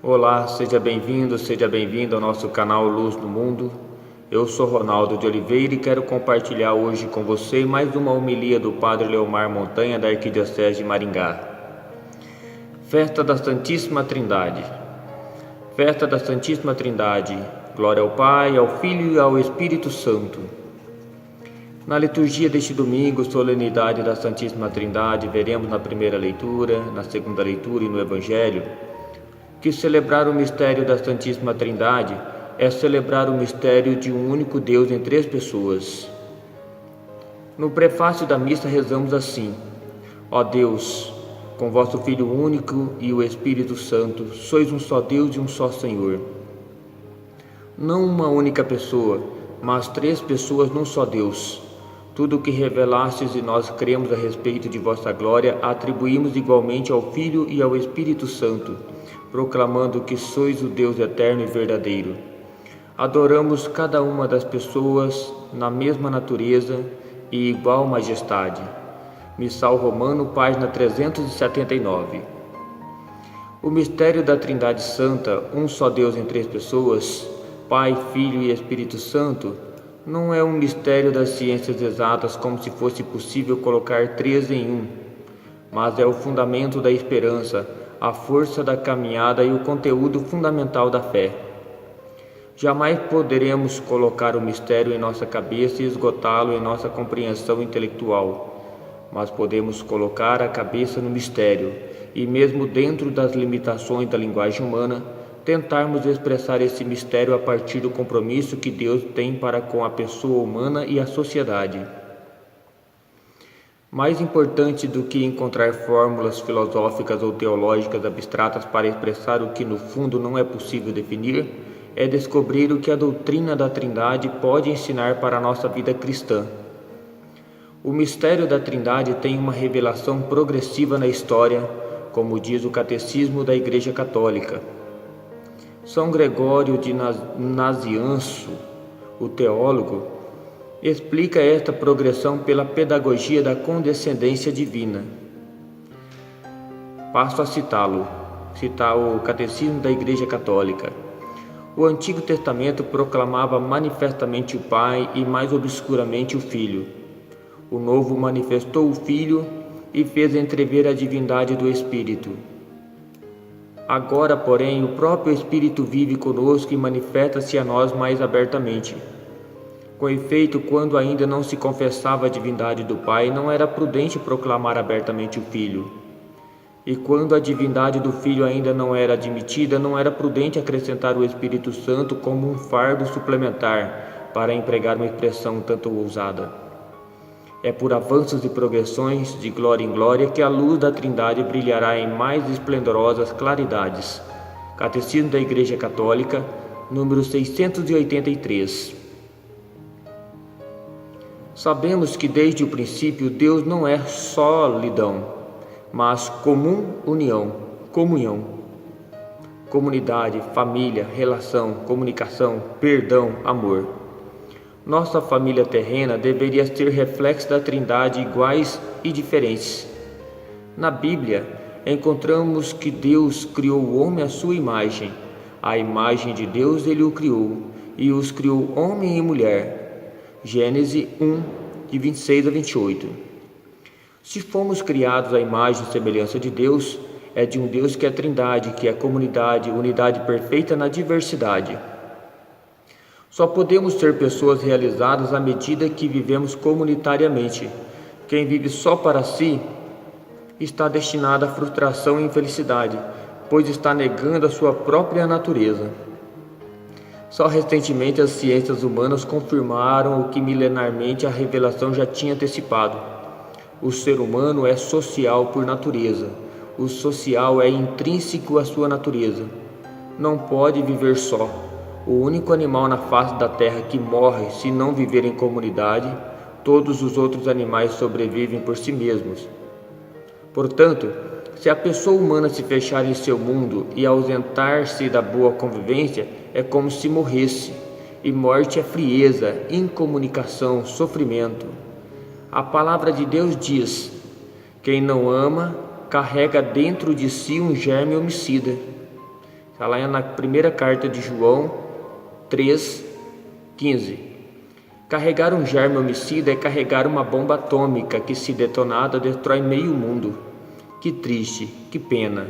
Olá, seja bem-vindo ao nosso canal Luz do Mundo. Eu sou Ronaldo de Oliveira e quero compartilhar hoje com você mais uma homilia do Padre Leomar Montanha da Arquidiocese de Maringá. Festa da Santíssima Trindade. Festa da Santíssima Trindade. Glória ao Pai, ao Filho e ao Espírito Santo. Na liturgia deste domingo, solenidade da Santíssima Trindade, veremos na primeira leitura, na segunda leitura e no Evangelho que celebrar o mistério da Santíssima Trindade é celebrar o mistério de um único Deus em três pessoas. No prefácio da missa rezamos assim: Ó Deus, com vosso Filho único e o Espírito Santo, sois um só Deus e um só Senhor. Não uma única pessoa, mas três pessoas num só Deus. Tudo o que revelastes e nós cremos a respeito de vossa glória, atribuímos igualmente ao Filho e ao Espírito Santo, proclamando que sois o Deus eterno e verdadeiro. Adoramos cada uma das pessoas na mesma natureza e igual majestade. Missal Romano, página 379. O mistério da Trindade Santa, um só Deus em três pessoas, Pai, Filho e Espírito Santo, não é um mistério das ciências exatas como se fosse possível colocar três em um, mas é o fundamento da esperança, a força da caminhada e o conteúdo fundamental da fé. Jamais poderemos colocar o mistério em nossa cabeça e esgotá-lo em nossa compreensão intelectual, mas podemos colocar a cabeça no mistério e, mesmo dentro das limitações da linguagem humana, tentarmos expressar esse mistério a partir do compromisso que Deus tem para com a pessoa humana e a sociedade. Mais importante do que encontrar fórmulas filosóficas ou teológicas abstratas para expressar o que no fundo não é possível definir, é descobrir o que a doutrina da Trindade pode ensinar para a nossa vida cristã. O mistério da Trindade tem uma revelação progressiva na história, como diz o Catecismo da Igreja Católica. São Gregório de Nazianzo, o teólogo, explica esta progressão pela pedagogia da condescendência divina. Passo a citar o Catecismo da Igreja Católica. O Antigo Testamento proclamava manifestamente o Pai e mais obscuramente o Filho. O Novo manifestou o Filho e fez entrever a divindade do Espírito. Agora, porém, o próprio Espírito vive conosco e manifesta-se a nós mais abertamente. Com efeito, quando ainda não se confessava a divindade do Pai, não era prudente proclamar abertamente o Filho. E quando a divindade do Filho ainda não era admitida, não era prudente acrescentar o Espírito Santo como um fardo suplementar, para empregar uma expressão tanto ousada. É por avanços e progressões, de glória em glória, que a luz da Trindade brilhará em mais esplendorosas claridades. Catecismo da Igreja Católica, número 683. Sabemos que desde o princípio Deus não é solidão, mas comunhão, comunidade, família, relação, comunicação, perdão, amor. Nossa família terrena deveria ser reflexo da Trindade iguais e diferentes. Na Bíblia, encontramos que Deus criou o homem à sua imagem. A imagem de Deus ele o criou, e os criou homem e mulher. Gênesis 1, de 26 a 28. Se fomos criados à imagem e semelhança de Deus, é de um Deus que é Trindade, que é comunidade, unidade perfeita na diversidade. Só podemos ser pessoas realizadas à medida que vivemos comunitariamente. Quem vive só para si está destinado à frustração e infelicidade, pois está negando a sua própria natureza. Só recentemente as ciências humanas confirmaram o que milenarmente a revelação já tinha antecipado. O ser humano é social por natureza. O social é intrínseco à sua natureza. Não pode viver só. O único animal na face da terra que morre se não viver em comunidade, todos os outros animais sobrevivem por si mesmos. Portanto, se a pessoa humana se fechar em seu mundo e ausentar-se da boa convivência, é como se morresse, e morte é frieza, incomunicação, sofrimento. A palavra de Deus diz: quem não ama carrega dentro de si um germe homicida. Está lá na primeira carta de João 3,15. Carregar um germe homicida é carregar uma bomba atômica que, se detonada, destrói meio mundo. Que triste, que pena.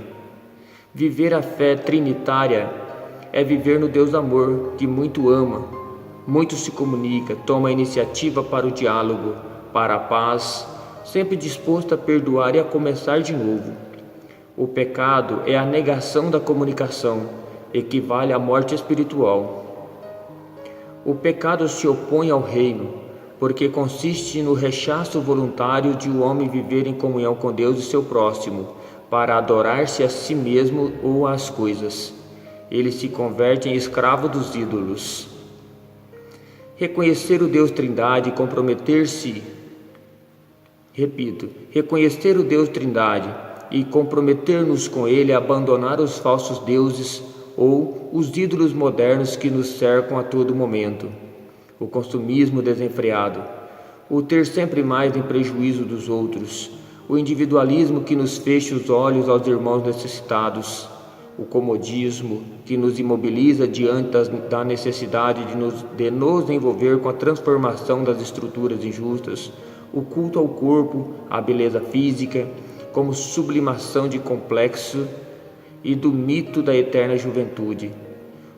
Viver a fé trinitária é viver no Deus amor, que muito ama, muito se comunica, toma a iniciativa para o diálogo, para a paz, sempre disposto a perdoar e a começar de novo. O pecado é a negação da comunicação, equivale à morte espiritual. O pecado se opõe ao reino, porque consiste no rechaço voluntário de o homem viver em comunhão com Deus e seu próximo, para adorar-se a si mesmo ou às coisas. Ele se converte em escravo dos ídolos. Reconhecer o Deus Trindade e comprometer-se, reconhecer o Deus Trindade e comprometer-nos com Ele a abandonar os falsos deuses ou os ídolos modernos que nos cercam a todo momento. O consumismo desenfreado, o ter sempre mais em prejuízo dos outros, o individualismo que nos fecha os olhos aos irmãos necessitados, o comodismo que nos imobiliza diante da necessidade de nos envolver com a transformação das estruturas injustas, o culto ao corpo, à beleza física, como sublimação de complexo e do mito da eterna juventude.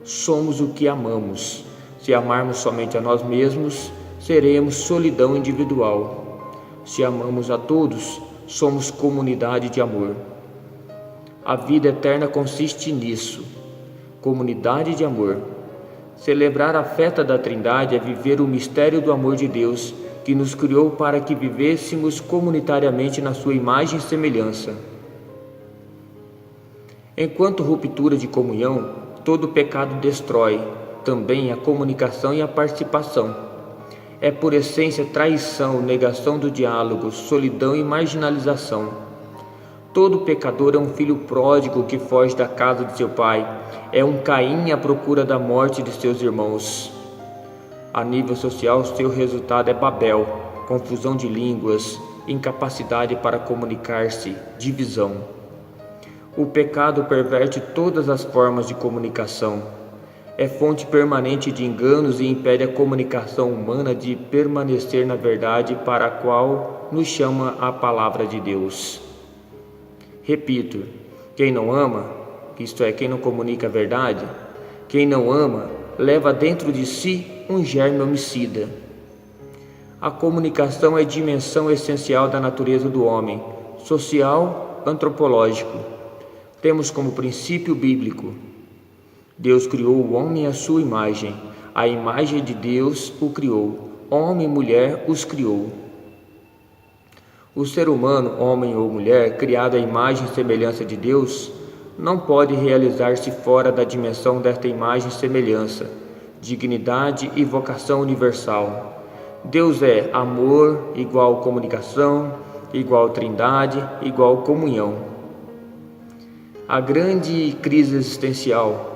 Somos o que amamos. Se amarmos somente a nós mesmos, seremos solidão individual. Se amamos a todos, somos comunidade de amor. A vida eterna consiste nisso, comunidade de amor. Celebrar a festa da Trindade é viver o mistério do amor de Deus, que nos criou para que vivêssemos comunitariamente na sua imagem e semelhança. Enquanto ruptura de comunhão, todo pecado destrói também a comunicação e a participação. É por essência traição, negação do diálogo, solidão e marginalização. Todo pecador é um filho pródigo que foge da casa de seu pai, é um Caim à procura da morte de seus irmãos. A nível social, seu resultado é Babel, confusão de línguas, incapacidade para comunicar-se, divisão. O pecado perverte todas as formas de comunicação. É fonte permanente de enganos e impede a comunicação humana de permanecer na verdade para a qual nos chama a palavra de Deus. Repito, quem não ama, isto é, quem não comunica a verdade, quem não ama, leva dentro de si um germe homicida. A comunicação é dimensão essencial da natureza do homem, social, antropológico. Temos como princípio bíblico: Deus criou o homem à sua imagem, a imagem de Deus o criou, homem e mulher os criou. O ser humano, homem ou mulher, criado à imagem e semelhança de Deus, não pode realizar-se fora da dimensão desta imagem e semelhança, dignidade e vocação universal. Deus é amor, igual comunicação, igual trindade, igual comunhão. A grande crise existencial.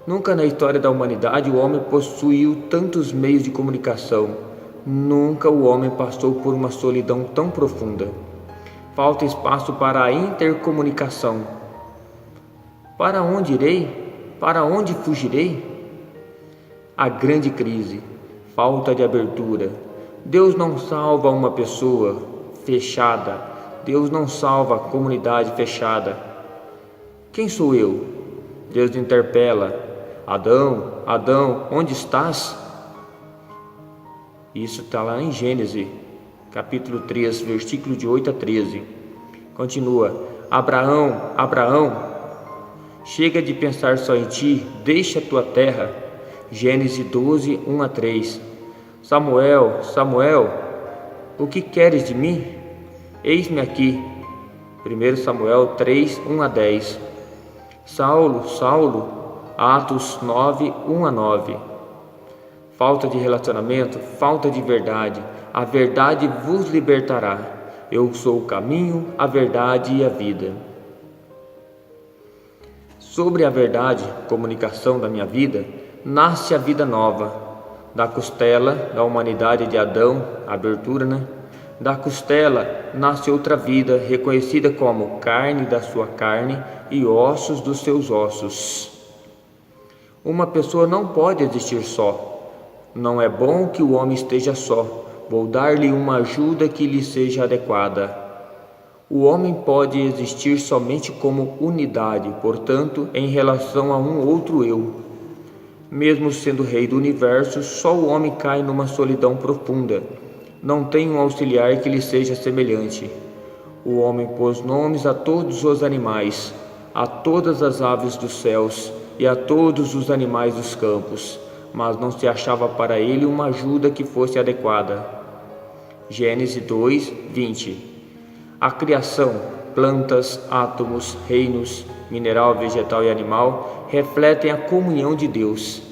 Nunca na história da humanidade o homem possuiu tantos meios de comunicação. Nunca o homem passou por uma solidão tão profunda. Falta espaço para a intercomunicação. Para onde irei? Para onde fugirei? A grande crise. Falta de abertura. Deus não salva uma pessoa fechada. Deus não salva a comunidade fechada. Quem sou eu? Deus interpela: Adão, Adão, onde estás? Isso está lá em Gênesis, capítulo 3, versículo de 8 a 13. Continua: Abraão, Abraão, chega de pensar só em ti, deixa a tua terra. Gênesis 12, 1 a 3. Samuel, Samuel, o que queres de mim? Eis-me aqui. 1 Samuel 3, 1 a 10. Saulo, Saulo, Atos 9, 1 a 9. Falta de relacionamento, falta de verdade. A verdade vos libertará. Eu sou o caminho, a verdade e a vida. Sobre a verdade, comunicação da minha vida, nasce a vida nova. Da costela da humanidade de Adão, abertura, Da costela nasce outra vida, reconhecida como carne da sua carne e ossos dos seus ossos. Uma pessoa não pode existir só. Não é bom que o homem esteja só. Vou dar-lhe uma ajuda que lhe seja adequada. O homem pode existir somente como unidade, portanto, em relação a um outro eu. Mesmo sendo rei do universo, só o homem cai numa solidão profunda. Não tem um auxiliar que lhe seja semelhante. O homem pôs nomes a todos os animais, a todas as aves dos céus e a todos os animais dos campos, mas não se achava para ele uma ajuda que fosse adequada. Gênesis 2, 20. A criação, plantas, átomos, reinos, mineral, vegetal e animal, refletem a comunhão de Deus.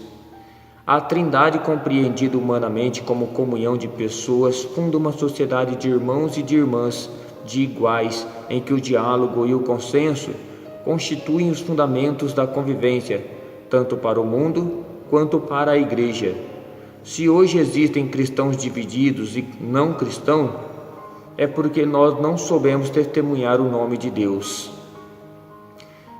A Trindade, compreendida humanamente como comunhão de pessoas, funda uma sociedade de irmãos e de irmãs, de iguais, em que o diálogo e o consenso constituem os fundamentos da convivência, tanto para o mundo quanto para a Igreja. Se hoje existem cristãos divididos e não cristãos, é porque nós não soubemos testemunhar o nome de Deus.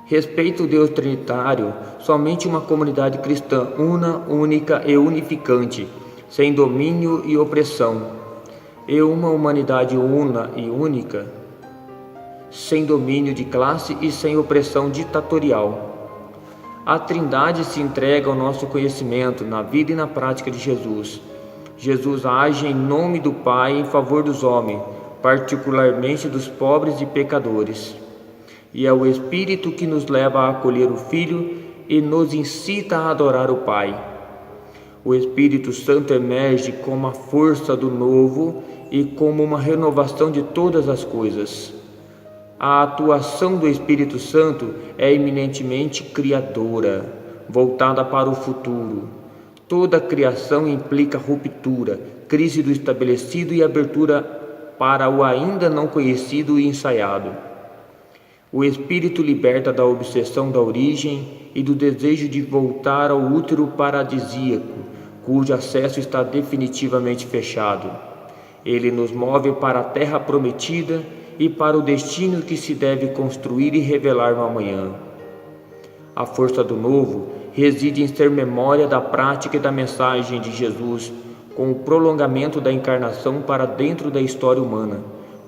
Respeito o Deus Trinitário, somente uma comunidade cristã una, única e unificante, sem domínio e opressão, e uma humanidade una e única, sem domínio de classe e sem opressão ditatorial. A Trindade se entrega ao nosso conhecimento na vida e na prática de Jesus. Jesus age em nome do Pai em favor dos homens, particularmente dos pobres e pecadores. E é o Espírito que nos leva a acolher o Filho e nos incita a adorar o Pai. O Espírito Santo emerge como a força do novo e como uma renovação de todas as coisas. A atuação do Espírito Santo é eminentemente criadora, voltada para o futuro. Toda criação implica ruptura, crise do estabelecido e abertura para o ainda não conhecido e ensaiado. O Espírito liberta da obsessão da origem e do desejo de voltar ao útero paradisíaco, cujo acesso está definitivamente fechado. Ele nos move para a terra prometida e para o destino que se deve construir e revelar no amanhã. A força do novo reside em ser memória da prática e da mensagem de Jesus, com o prolongamento da encarnação para dentro da história humana,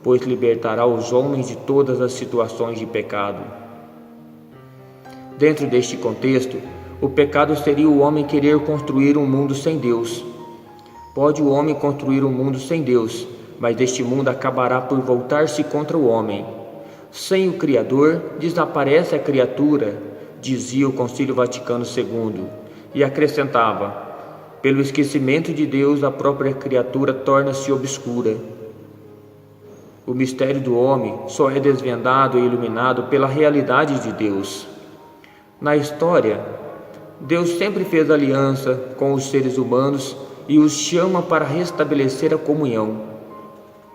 pois libertará os homens de todas as situações de pecado. Dentro deste contexto, o pecado seria o homem querer construir um mundo sem Deus. Pode o homem construir um mundo sem Deus, mas este mundo acabará por voltar-se contra o homem. Sem o Criador, desaparece a criatura, dizia o Concílio Vaticano II, e acrescentava: pelo esquecimento de Deus, a própria criatura torna-se obscura. O mistério do homem só é desvendado e iluminado pela realidade de Deus. Na história, Deus sempre fez aliança com os seres humanos e os chama para restabelecer a comunhão.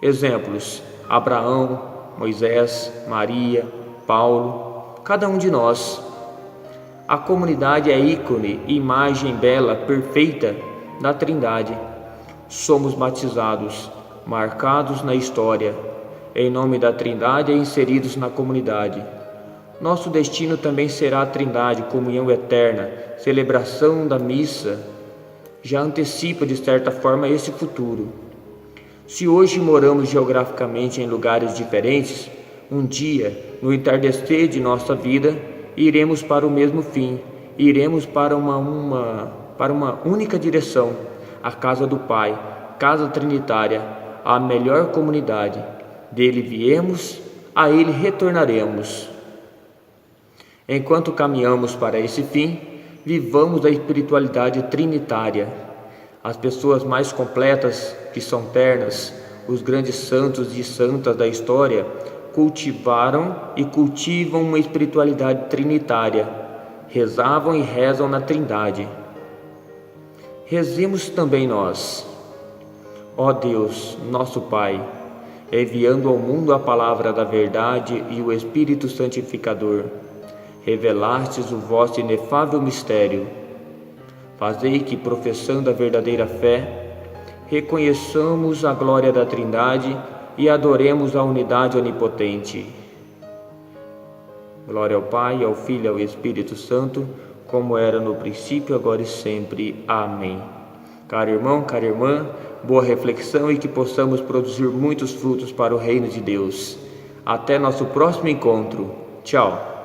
Exemplos: Abraão, Moisés, Maria, Paulo, cada um de nós. A comunidade é ícone, imagem bela, perfeita da Trindade. Somos batizados, marcados na história, em nome da Trindade e inseridos na comunidade. Nosso destino também será a Trindade, comunhão eterna, celebração da missa. Já antecipa de certa forma esse futuro. Se hoje moramos geograficamente em lugares diferentes, um dia, no entardecer de nossa vida, iremos para o mesmo fim, iremos para uma única direção, a casa do Pai, casa trinitária, a melhor comunidade. Dele viemos, a ele retornaremos. Enquanto caminhamos para esse fim, vivamos a espiritualidade trinitária. As pessoas mais completas, que são ternas, os grandes santos e santas da história, cultivaram e cultivam uma espiritualidade trinitária, rezavam e rezam na Trindade. Rezemos também nós. Ó Deus, nosso Pai, enviando ao mundo a palavra da verdade e o Espírito Santificador, revelastes o vosso inefável mistério. Fazei que, professando a verdadeira fé, reconheçamos a glória da Trindade e adoremos a unidade onipotente. Glória ao Pai, ao Filho e ao Espírito Santo, como era no princípio, agora e sempre. Amém. Caro irmão, cara irmã, boa reflexão e que possamos produzir muitos frutos para o reino de Deus. Até nosso próximo encontro. Tchau.